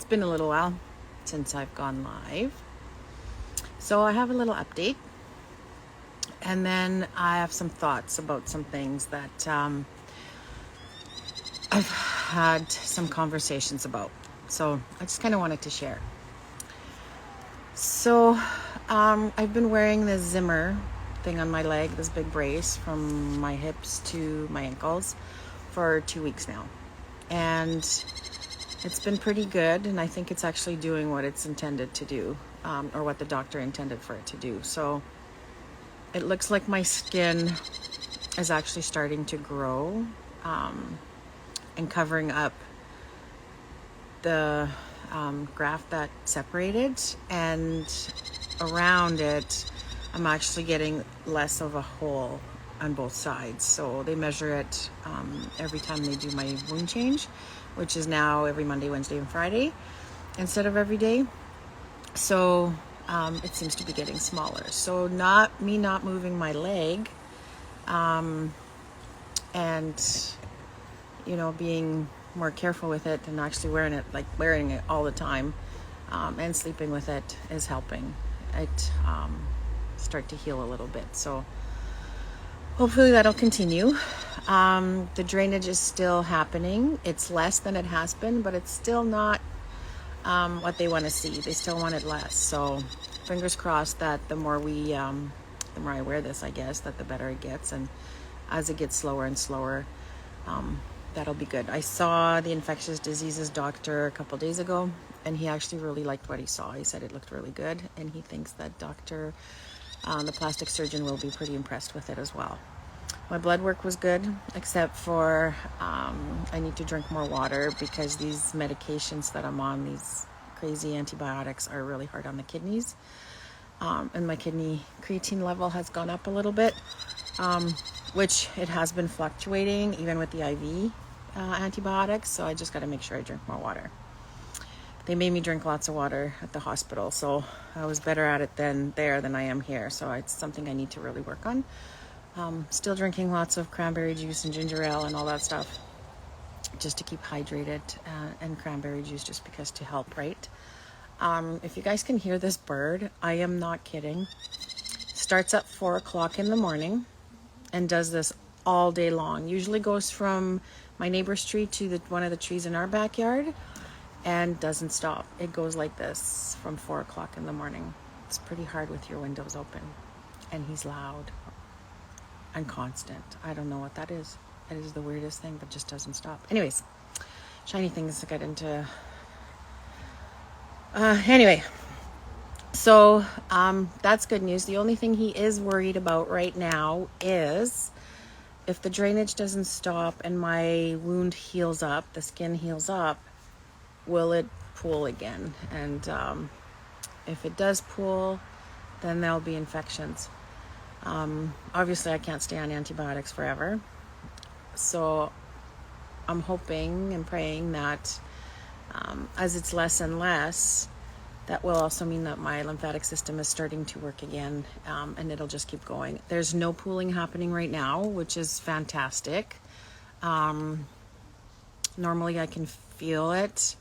been a little while since I've gone live. So I have a little update. And then I have some thoughts about some things that I've had some conversations about. So I just kind of wanted to share. So I've been wearing this Zimmer thing on my leg, this big brace from my hips to my ankles for 2 weeks now. And it's been pretty good, and I think it's actually doing what it's intended to do, or what the doctor intended for it to do. So it looks like my skin is actually starting to grow and covering up the graft that separated, and around it I'm actually getting less of a hole on both sides. So they measure it every time they do my wound change, which is now every Monday, Wednesday, and Friday instead of every day. So it seems to be getting smaller. So not moving my leg and being more careful with it and actually wearing it all the time and sleeping with it is helping it start to heal a little bit. So hopefully that'll continue. The drainage is still happening. It's less than it has been, but it's still not what they want to see. They still want it less. So fingers crossed that the more I wear this, I guess, that the better it gets. And as it gets slower and slower, that'll be good. I saw the infectious diseases doctor a couple days ago, and he actually really liked what he saw. He said it looked really good, and he thinks that the plastic surgeon, will be pretty impressed with it as well. My blood work was good, except for I need to drink more water because these medications that I'm on, these crazy antibiotics, are really hard on the kidneys. And my kidney creatine level has gone up a little bit, which it has been fluctuating even with the IV antibiotics. So I just got to make sure I drink more water. They made me drink lots of water at the hospital, so I was better at it than I am here. So it's something I need to really work on. Still drinking lots of cranberry juice and ginger ale and all that stuff just to keep hydrated, and cranberry juice just because to help, right? If you guys can hear this bird, I am not kidding. Starts at 4 o'clock in the morning and does this all day long. Usually goes from my neighbor's tree to one of the trees in our backyard and doesn't stop. It goes like this from 4 o'clock in the morning. It's pretty hard with your windows open, and he's loud and constant. I don't know what that is. It is the weirdest thing, but just doesn't stop. Anyways, shiny things to get into. Anyway, so that's good news. The only thing he is worried about right now is if the drainage doesn't stop and my wound heals up, the skin heals up, will it pool again? And if it does pool, then there'll be infections. Obviously I can't stay on antibiotics forever. So I'm hoping and praying that as it's less and less, that will also mean that my lymphatic system is starting to work again, and it'll just keep going. There's no pooling happening right now, which is fantastic. Normally I can feel it.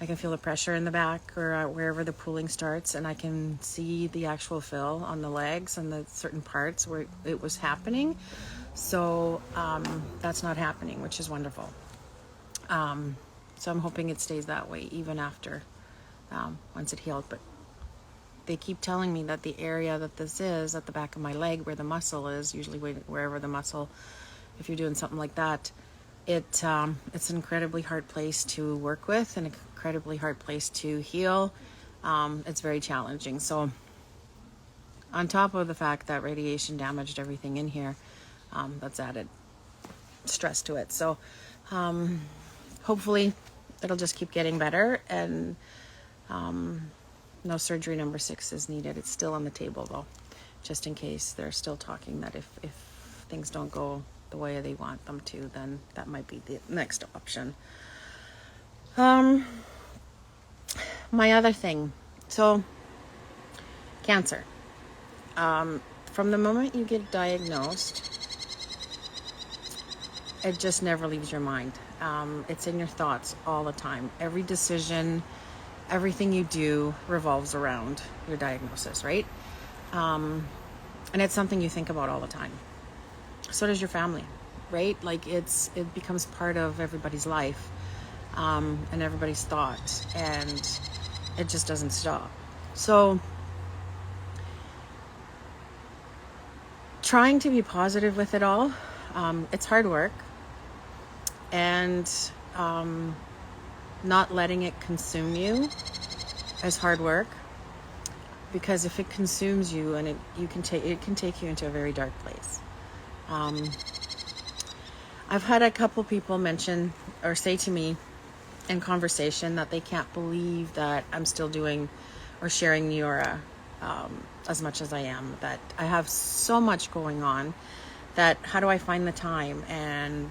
I can feel the pressure in the back or wherever the pooling starts, and I can see the actual fill on the legs and the certain parts where it was happening. So that's not happening, which is wonderful. So I'm hoping it stays that way even after once it healed. But they keep telling me that the area that this is at the back of my leg, where the muscle is, usually wherever the muscle, if you're doing something like that, it's an incredibly hard place to work with and an incredibly hard place to heal. It's very challenging. So on top of the fact that radiation damaged everything in here, that's added stress to it. So hopefully it'll just keep getting better, and no surgery number 6 is needed. It's still on the table though, just in case. They're still talking that if things don't go the way they want them to, then that might be the next option. My other thing, so cancer. From the moment you get diagnosed, it just never leaves your mind. It's in your thoughts all the time. Every decision everything you do revolves around your diagnosis, right? And it's something you think about all the time. So does your family, right? Like it becomes part of everybody's life, and everybody's thought, and it just doesn't stop. So trying to be positive with it all, it's hard work, and not letting it consume you is hard work, because if it consumes you, and it can take you into a very dark place. I've had a couple people mention or say to me in conversation that they can't believe that I'm still doing or sharing Neora as much as I am, that I have so much going on, that how do I find the time, and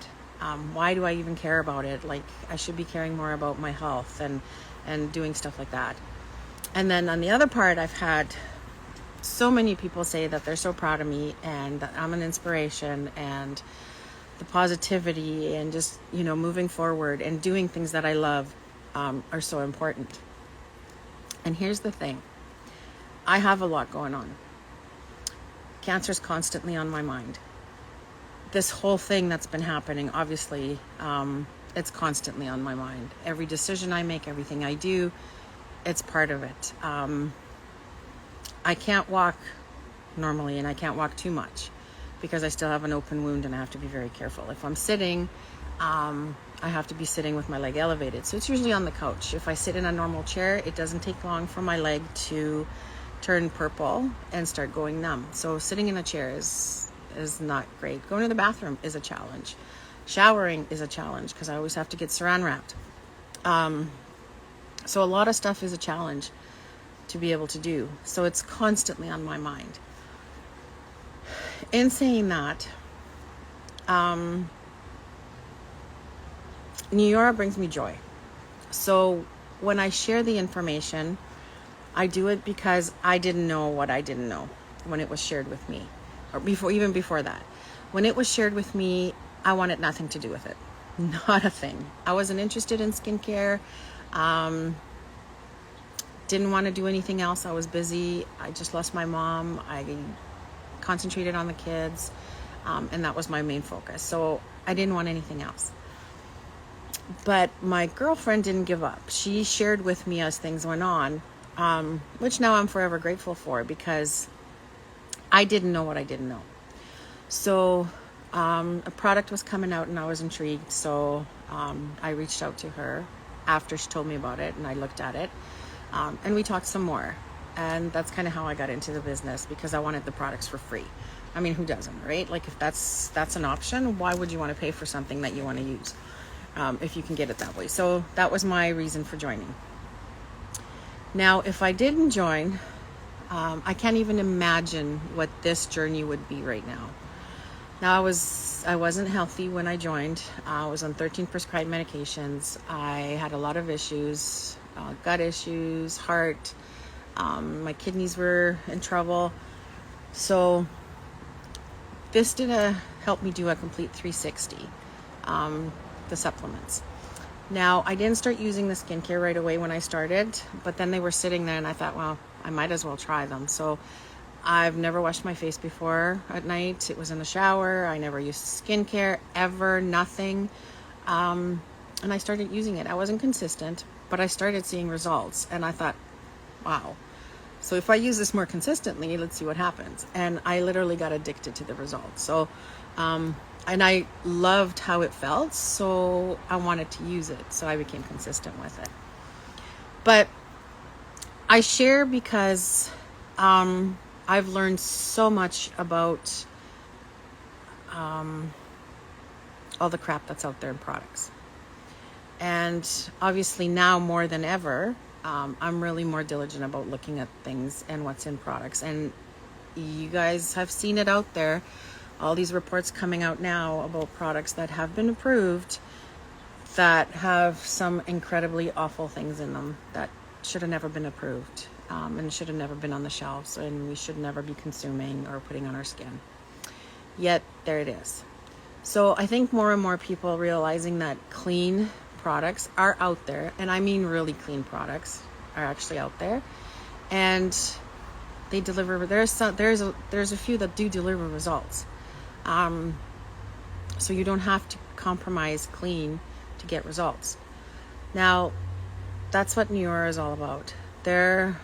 why do I even care about it? Like, I should be caring more about my health and doing stuff like that. And then on the other part, I've had so many people say that they're so proud of me, and that I'm an inspiration, and the positivity, and just, moving forward and doing things that I love are so important. And here's the thing. I have a lot going on. Cancer's constantly on my mind. This whole thing that's been happening, obviously, it's constantly on my mind. Every decision I make, everything I do, it's part of it. I can't walk normally, and I can't walk too much because I still have an open wound, and I have to be very careful. If I'm sitting, I have to be sitting with my leg elevated. So it's usually on the couch. If I sit in a normal chair, it doesn't take long for my leg to turn purple and start going numb. So sitting in a chair is not great. Going to the bathroom is a challenge. Showering is a challenge because I always have to get saran wrapped. So a lot of stuff is a challenge to be able to do. So it's constantly on my mind. In saying that, Neora brings me joy. So when I share the information, I do it because I didn't know what I didn't know when it was shared with me, or even before that. When it was shared with me, I wanted nothing to do with it. Not a thing. I wasn't interested in skincare. Didn't want to do anything else. I was busy. I just lost my mom. I concentrated on the kids, and that was my main focus. So I didn't want anything else. But my girlfriend didn't give up. She shared with me as things went on, which now I'm forever grateful for, because I didn't know what I didn't know. So a product was coming out, and I was intrigued. So I reached out to her after she told me about it, and I looked at it, and we talked some more. And that's kind of how I got into the business, because I wanted the products for free. I mean, who doesn't, right? Like, if that's an option, why would you want to pay for something that you want to use if you can get it that way? So that was my reason for joining. Now, if I didn't join, I can't even imagine what this journey would be right now. Now, I wasn't healthy when I joined. I was on 13 prescribed medications. I had a lot of issues, gut issues, heart. My kidneys were in trouble. So this did help me do a complete 360, the supplements. Now, I didn't start using the skincare right away when I started, but then they were sitting there, and I thought, well, I might as well try them. So I've never washed my face before at night. It was in the shower. I never used skincare ever, nothing. And I started using it. I wasn't consistent, but I started seeing results, and I thought, wow. So if I use this more consistently, let's see what happens. And I literally got addicted to the results. So, and I loved how it felt, so I wanted to use it. So I became consistent with it. But I share because I've learned so much about all the crap that's out there in products. And obviously now more than ever, I'm really more diligent about looking at things and what's in products. And you guys have seen it out there. All these reports coming out now about products that have been approved that have some incredibly awful things in them that should have never been approved, and should have never been on the shelves, and we should never be consuming or putting on our skin. Yet there it is. So I think more and more people realizing that clean products are out there, and I mean really clean products, are actually out there, and they deliver. There's a few that do deliver results, so you don't have to compromise clean to get results. Now, that's what Neura is all about. They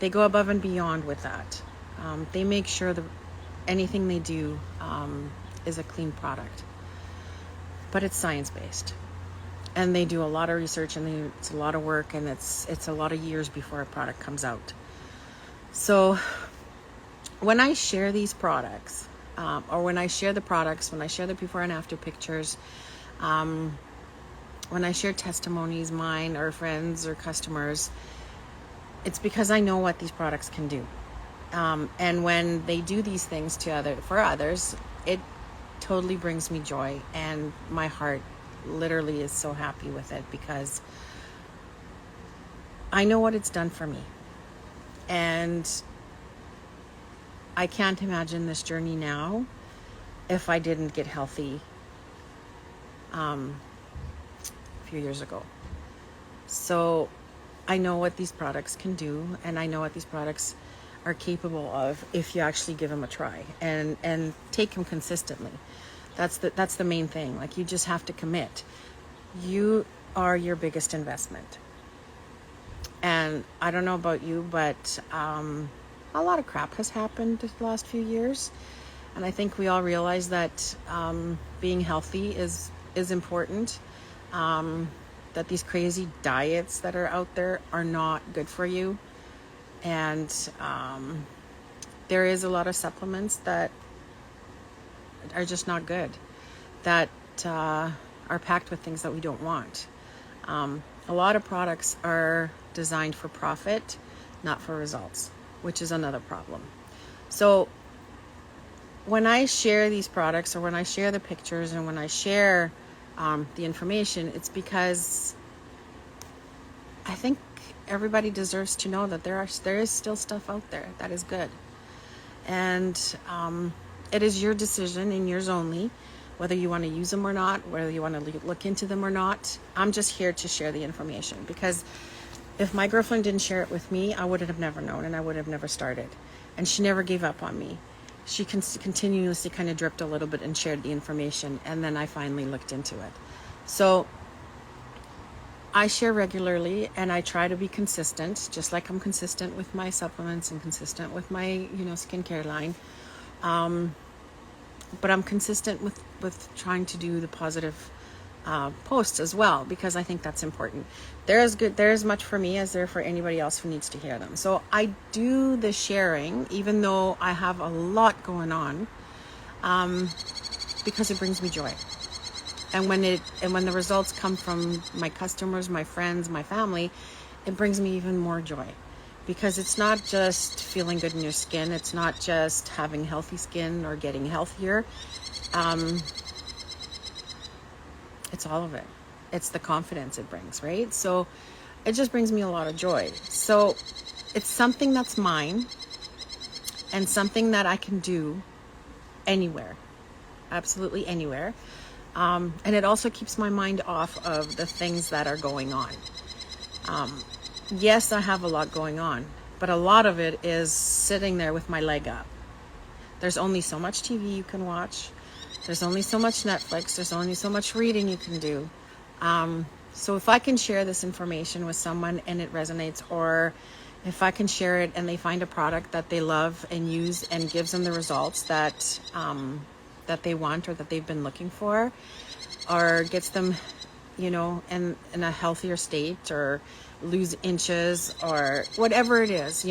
go above and beyond with that. They make sure that anything they do is a clean product, but it's science-based, and they do a lot of research, and it's a lot of work, and it's a lot of years before a product comes out. So when I share these products, or when I share the products, when I share the before and after pictures, when I share testimonies, mine or friends or customers, it's because I know what these products can do. And when they do these things for others, it totally brings me joy, and my heart literally is so happy with it, because I know what it's done for me. And I can't imagine this journey now if I didn't get healthy a few years ago. So I know what these products can do, and I know what these products are capable of if you actually give them a try and take them consistently. That's the main thing. Like, you just have to commit. You are your biggest investment. And I don't know about you, but a lot of crap has happened the last few years, and I think we all realize that being healthy is important. That these crazy diets that are out there are not good for you. And there is a lot of supplements that are just not good, that are packed with things that we don't want. A lot of products are designed for profit, not for results, which is another problem. So when I share these products, or when I share the pictures, and when I share the information, it's because I think everybody deserves to know that there is still stuff out there that is good. And it is your decision, and yours only, whether you want to use them or not, whether you want to look into them or not. I'm just here to share the information, because if my girlfriend didn't share it with me, I would have never known, and I would have never started. And she never gave up on me. She continuously kind of dripped a little bit and shared the information, and then I finally looked into it. So I share regularly, and I try to be consistent, just like I'm consistent with my supplements and consistent with my, skincare line. But I'm consistent with trying to do the positive posts as well, because I think that's important. There is much for me as there for anybody else who needs to hear them. So I do the sharing, even though I have a lot going on, because it brings me joy. And when the results come from my customers, my friends, my family, it brings me even more joy, because it's not just feeling good in your skin. It's not just having healthy skin or getting healthier. It's all of it. It's the confidence it brings, right? So it just brings me a lot of joy. So it's something that's mine, and something that I can do anywhere, absolutely anywhere. And it also keeps my mind off of the things that are going on. Yes, I have a lot going on, but a lot of it is sitting there with my leg up. There's only so much TV you can watch. There's only so much Netflix. There's only so much reading you can do. So if I can share this information with someone and it resonates, or if I can share it and they find a product that they love and use and gives them the results that they want, or that they've been looking for, or gets them, in a healthier state, or lose inches, or whatever it is,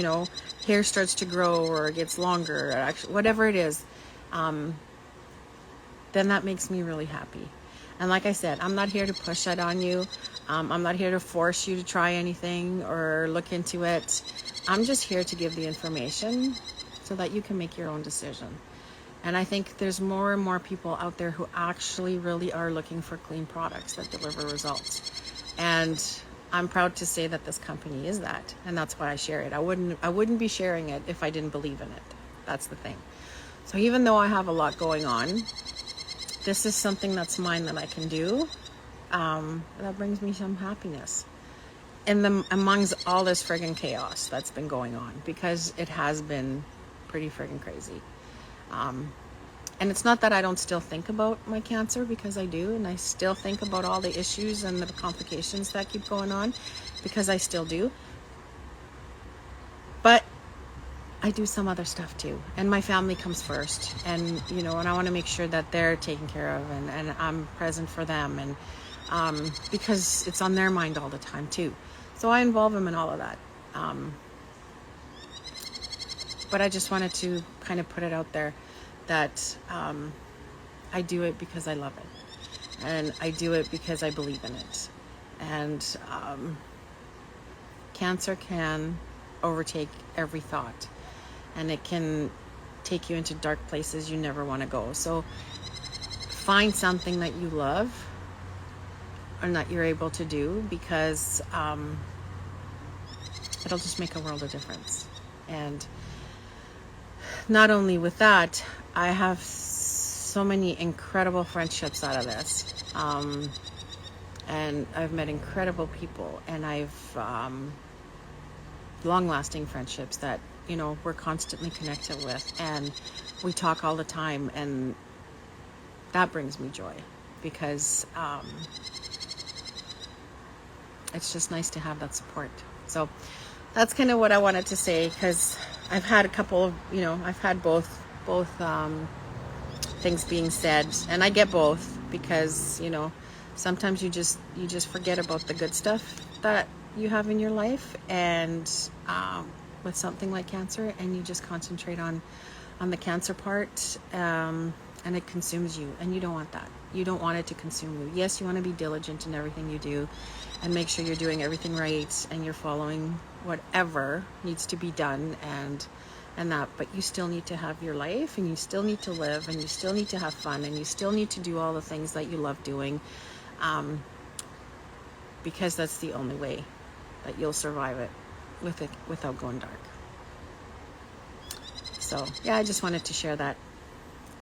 hair starts to grow or gets longer, or actually whatever it is, then that makes me really happy. And like I said, I'm not here to push that on you. I'm not here to force you to try anything or look into it. I'm just here to give the information so that you can make your own decision. And I think there's more and more people out there who actually really are looking for clean products that deliver results. And I'm proud to say that this company is that, and that's why I share it. I wouldn't be sharing it if I didn't believe in it. That's the thing. So even though I have a lot going on, this is something that's mine that I can do. that brings me some happiness. Amongst all this friggin' chaos that's been going on, because it has been pretty friggin' crazy. And it's not that I don't still think about my cancer, because I do, and I still think about all the issues and the complications that keep going on, because I still do. But I do some other stuff too, and my family comes first, and and I want to make sure that they're taken care of, and I'm present for them, and because it's on their mind all the time too. So I involve them in all of that. But I just wanted to kind of put it out there that I do it because I love it, and I do it because I believe in it. And cancer can overtake every thought, and it can take you into dark places you never want to go. So find something that you love and that you're able to do, because it'll just make a world of difference. And not only with that, I have so many incredible friendships out of this. And I've met incredible people, and I've long-lasting friendships that we're constantly connected with, and we talk all the time, and that brings me joy, because it's just nice to have that support. So that's kind of what I wanted to say, because I've had a couple of I've had both things being said, and I get both, because sometimes you just forget about the good stuff that you have in your life, and with something like cancer, and you just concentrate on the cancer part, and it consumes you, and you don't want that. You don't want it to consume you. Yes, you want to be diligent in everything you do, and make sure you're doing everything right, and you're following whatever needs to be done, and that, but you still need to have your life, and you still need to live, and you still need to have fun, and you still need to do all the things that you love doing, because that's the only way that you'll survive it without going dark. So yeah, I just wanted to share that.